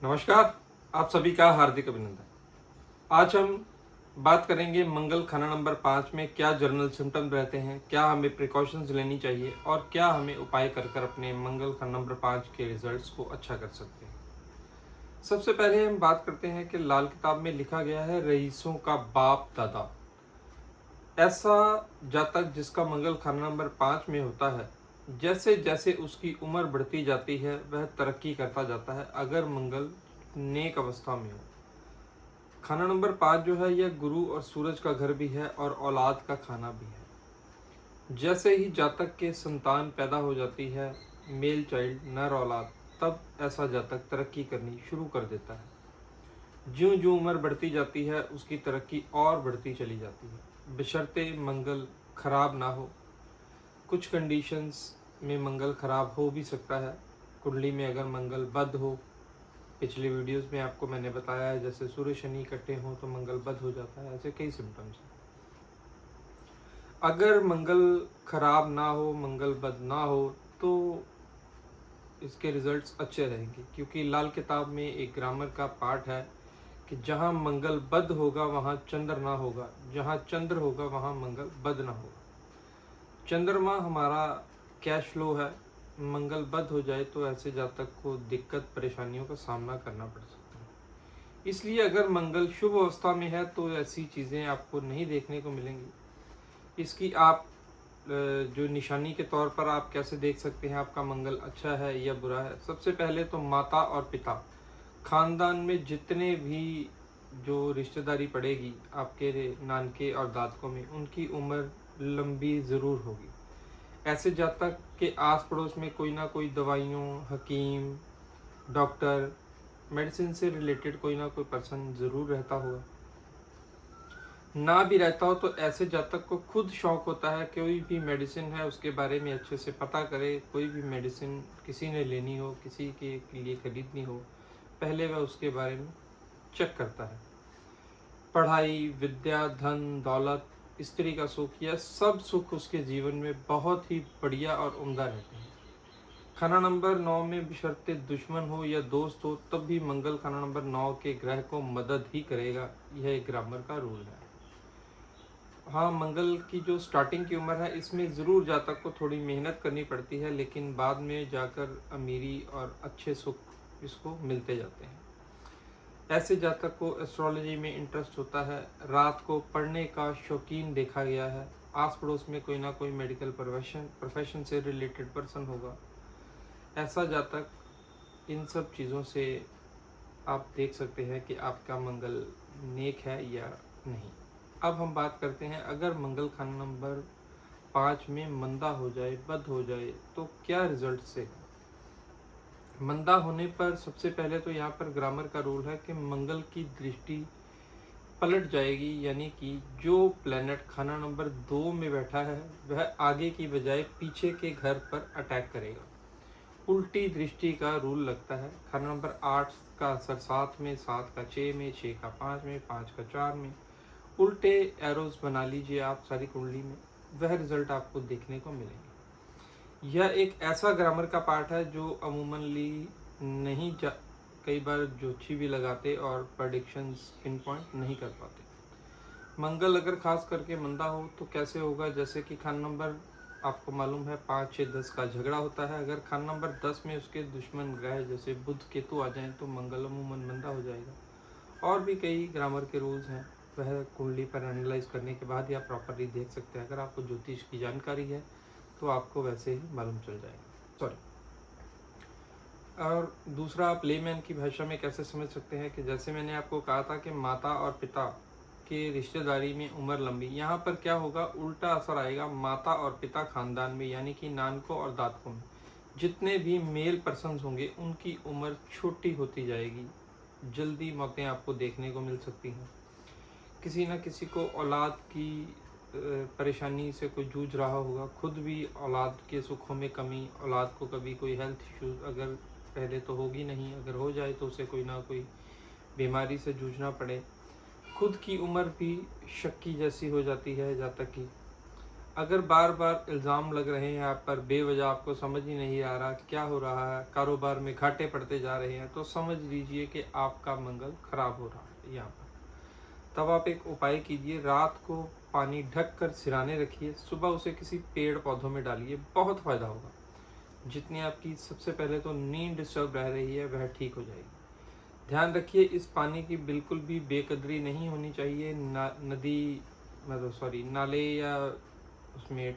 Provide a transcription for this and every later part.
नमस्कार। आप सभी का हार्दिक अभिनंदन। आज हम बात करेंगे मंगल खाना नंबर 5 में क्या जर्नल सिम्टम रहते हैं, क्या हमें प्रिकॉशंस लेनी चाहिए और क्या हमें उपाय कर कर अपने मंगल खाना नंबर 5 के रिजल्ट्स को अच्छा कर सकते हैं। सबसे पहले हम बात करते हैं कि लाल किताब में लिखा गया है रईसों का बाप दादा। ऐसा जातक जिसका मंगल खाना नंबर 5 में होता है, जैसे जैसे उसकी उम्र बढ़ती जाती है वह तरक्की करता जाता है अगर मंगल नेक अवस्था में हो। खाना नंबर 5 जो है यह गुरु और सूरज का घर भी है और औलाद का खाना भी है। जैसे ही जातक के संतान पैदा हो जाती है, मेल चाइल्ड नर औलाद, तब ऐसा जातक तरक्की करनी शुरू कर देता है। ज्यों ज्यों उम्र बढ़ती जाती है उसकी तरक्की और बढ़ती चली जाती है, बशर्ते मंगल खराब ना हो। कुछ कंडीशंस में मंगल खराब हो भी सकता है। कुंडली में अगर मंगल बद हो, पिछले वीडियोस में आपको मैंने बताया है, जैसे सूर्य शनि इकट्ठे हों तो मंगल बद हो जाता है। ऐसे कई सिम्टम्स हैं। अगर मंगल खराब ना हो, मंगल बद ना हो, तो इसके रिजल्ट्स अच्छे रहेंगे, क्योंकि लाल किताब में एक ग्रामर का पार्ट है कि जहाँ मंगल बद होगा वहाँ चंद्र ना होगा, जहाँ चंद्र होगा वहाँ मंगल बद ना होगा। चंद्रमा हमारा कैश फ्लो है, मंगल बद हो जाए तो ऐसे जातक को दिक्कत परेशानियों का सामना करना पड़ सकता है। इसलिए अगर मंगल शुभ अवस्था में है तो ऐसी चीज़ें आपको नहीं देखने को मिलेंगी। इसकी आप जो निशानी के तौर पर आप कैसे देख सकते हैं आपका मंगल अच्छा है या बुरा है। सबसे पहले तो माता और पिता, खानदान में जितने भी जो रिश्तेदारी पड़ेगी आपके नानके और दादकों में, उनकी उम्र लंबी ज़रूर होगी। ऐसे जातक के आस पड़ोस में कोई ना कोई दवाइयों, हकीम, डॉक्टर, मेडिसिन से रिलेटेड कोई ना कोई पर्सन ज़रूर रहता होगा। ना भी रहता हो तो ऐसे जातक को खुद शौक होता है कोई भी मेडिसिन है उसके बारे में अच्छे से पता करे। कोई भी मेडिसिन किसी ने लेनी हो, किसी के लिए खरीदनी हो, पहले वह उसके बारे में चेक करता है। पढ़ाई, विद्या, धन, दौलत, स्त्री का सुख, यह सब सुख उसके जीवन में बहुत ही बढ़िया और उम्दा रहते हैं। खाना नंबर 9 में बशर्ते दुश्मन हो या दोस्त हो, तब भी मंगल खाना नंबर 9 के ग्रह को मदद ही करेगा। यह एक ग्रामर का रूल है। हाँ, मंगल की जो स्टार्टिंग की उम्र है इसमें ज़रूर जातक को थोड़ी मेहनत करनी पड़ती है, लेकिन बाद में जाकर अमीरी और अच्छे सुख इसको मिलते जाते हैं। ऐसे जातक को एस्ट्रोलॉजी में इंटरेस्ट होता है। रात को पढ़ने का शौकीन देखा गया है। आस पड़ोस में कोई ना कोई मेडिकल प्रोफेशन से रिलेटेड पर्सन होगा। ऐसा जातक, इन सब चीज़ों से आप देख सकते हैं कि आपका मंगल नेक है या नहीं। अब हम बात करते हैं, अगर मंगल खाना नंबर 5 में मंदा हो जाए, बद हो जाए, तो क्या रिजल्ट से। मंदा होने पर सबसे पहले तो यहाँ पर ग्रामर का रूल है कि मंगल की दृष्टि पलट जाएगी, यानी कि जो प्लैनेट खाना नंबर 2 में बैठा है वह आगे की बजाय पीछे के घर पर अटैक करेगा। उल्टी दृष्टि का रूल लगता है। खाना नंबर 8 का असर 7 में, 7 का 6 में, 6 का 5 में, 5 का 4 में। उल्टे एरोज बना लीजिए आप सारी कुंडली में, वह रिजल्ट आपको देखने को मिलेंगे। यह एक ऐसा ग्रामर का पार्ट है जो अमूमनली नहीं कई बार ज्योतिषी भी लगाते और प्रेडिक्शंस पिन पॉइंट नहीं कर पाते। मंगल अगर खास करके मंदा हो तो कैसे होगा, जैसे कि खान नंबर आपको मालूम है 5, 6, 10 का झगड़ा होता है। अगर खान नंबर 10 में उसके दुश्मन ग्रह जैसे बुध, केतु आ जाएं तो मंगल अमूमन मंदा हो जाएगा। और भी कई ग्रामर के रूल्स हैं, वह कुंडली पर एनालाइज करने के बाद ही आप प्रॉपरली देख सकते हैं। अगर आपको ज्योतिष की जानकारी है तो आपको वैसे ही मालूम चल जाएगा। सॉरी। और दूसरा, आप लेमैन की भाषा में कैसे समझ सकते हैं कि जैसे मैंने आपको कहा था कि माता और पिता के रिश्तेदारी में उम्र लंबी, यहाँ पर क्या होगा, उल्टा असर आएगा। माता और पिता खानदान में, यानी कि नानकों और दादकों में जितने भी मेल पर्सन होंगे उनकी उम्र छोटी होती जाएगी। जल्दी मौतें आपको देखने को मिल सकती हैं। किसी न किसी को औलाद की परेशानी से कोई जूझ रहा होगा, खुद भी औलाद के सुखों में कमी, औलाद को कभी कोई हेल्थ इश्यूज, अगर पहले तो होगी नहीं, अगर हो जाए तो उसे कोई ना कोई बीमारी से जूझना पड़े। खुद की उम्र भी शक्की जैसी हो जाती है जातक की। अगर बार बार इल्ज़ाम लग रहे हैं आप पर बेवजह, आपको समझ ही नहीं आ रहा क्या हो रहा है, कारोबार में घाटे पड़ते जा रहे हैं, तो समझ लीजिए कि आपका मंगल खराब हो रहा है यहाँ पर। तब आप एक उपाय कीजिए, रात को पानी ढक कर सिराने रखिए, सुबह उसे किसी पेड़ पौधों में डालिए, बहुत फ़ायदा होगा। जितनी आपकी सबसे पहले तो नींद डिस्टर्ब रह रही है वह ठीक हो जाएगी। ध्यान रखिए, इस पानी की बिल्कुल भी बेकदरी नहीं होनी चाहिए। नदी मतलब सॉरी नाले या उसमें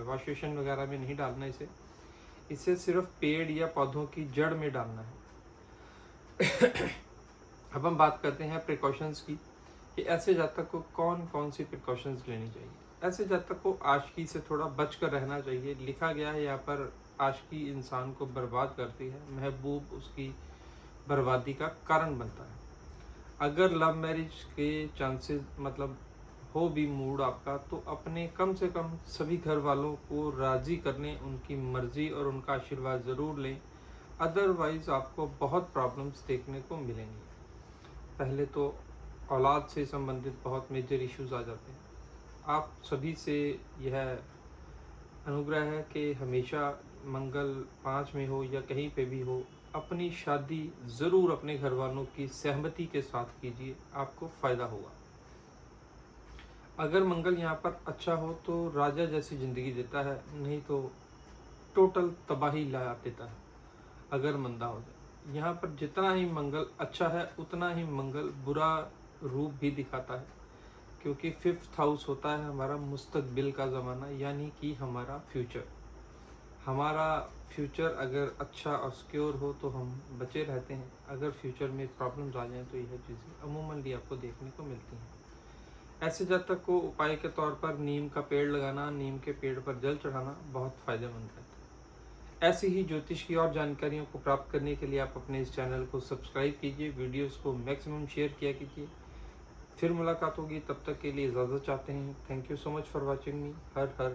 वॉश बेसिन वगैरह में नहीं डालना इसे। इसे सिर्फ पेड़ या पौधों की जड़ में डालना है। अब हम बात करते हैं प्रिकॉशंस की, कि ऐसे जातक को कौन कौन सी प्रिकॉशंस लेनी चाहिए। ऐसे जातक को आशिकी से थोड़ा बच कर रहना चाहिए। लिखा गया है यहाँ पर, आशिकी इंसान को बर्बाद करती है, महबूब उसकी बर्बादी का कारण बनता है। अगर लव मैरिज के चांसेस मतलब हो भी मूड आपका, तो अपने कम से कम सभी घर वालों को राज़ी करने, उनकी मर्ज़ी और उनका आशीर्वाद ज़रूर लें, अदरवाइज़ आपको बहुत प्रॉब्लम्स देखने को मिलेंगी। पहले तो औलाद से संबंधित बहुत मेजर इश्यूज़ आ जाते हैं। आप सभी से यह अनुग्रह है कि हमेशा मंगल 5 में हो या कहीं पे भी हो, अपनी शादी ज़रूर अपने घर वालों की सहमति के साथ कीजिए, आपको फ़ायदा होगा। अगर मंगल यहाँ पर अच्छा हो तो राजा जैसी ज़िंदगी देता है, नहीं तो टोटल तबाही ला देता है अगर मंदा हो जाए। यहाँ पर जितना ही मंगल अच्छा है उतना ही मंगल बुरा रूप भी दिखाता है, क्योंकि 5th हाउस होता है हमारा मुस्तकबिल का ज़माना, यानी कि हमारा फ्यूचर। हमारा फ्यूचर अगर अच्छा और सिक्योर हो तो हम बचे रहते हैं, अगर फ्यूचर में प्रॉब्लम्स आ जाएं तो यह चीज़ें अमूमन आपको देखने को मिलती हैं। ऐसे जातक को उपाय के तौर पर नीम का पेड़ लगाना, नीम के पेड़ पर जल चढ़ाना बहुत फ़ायदेमंद रहता है। ऐसी ही ज्योतिष की और जानकारियों को प्राप्त करने के लिए आप अपने इस चैनल को सब्सक्राइब कीजिए, वीडियोस को मैक्सिमम शेयर किया कीजिए। फिर मुलाकात होगी, तब तक के लिए इजाज़त चाहते हैं। Thank you so much for watching me. Her her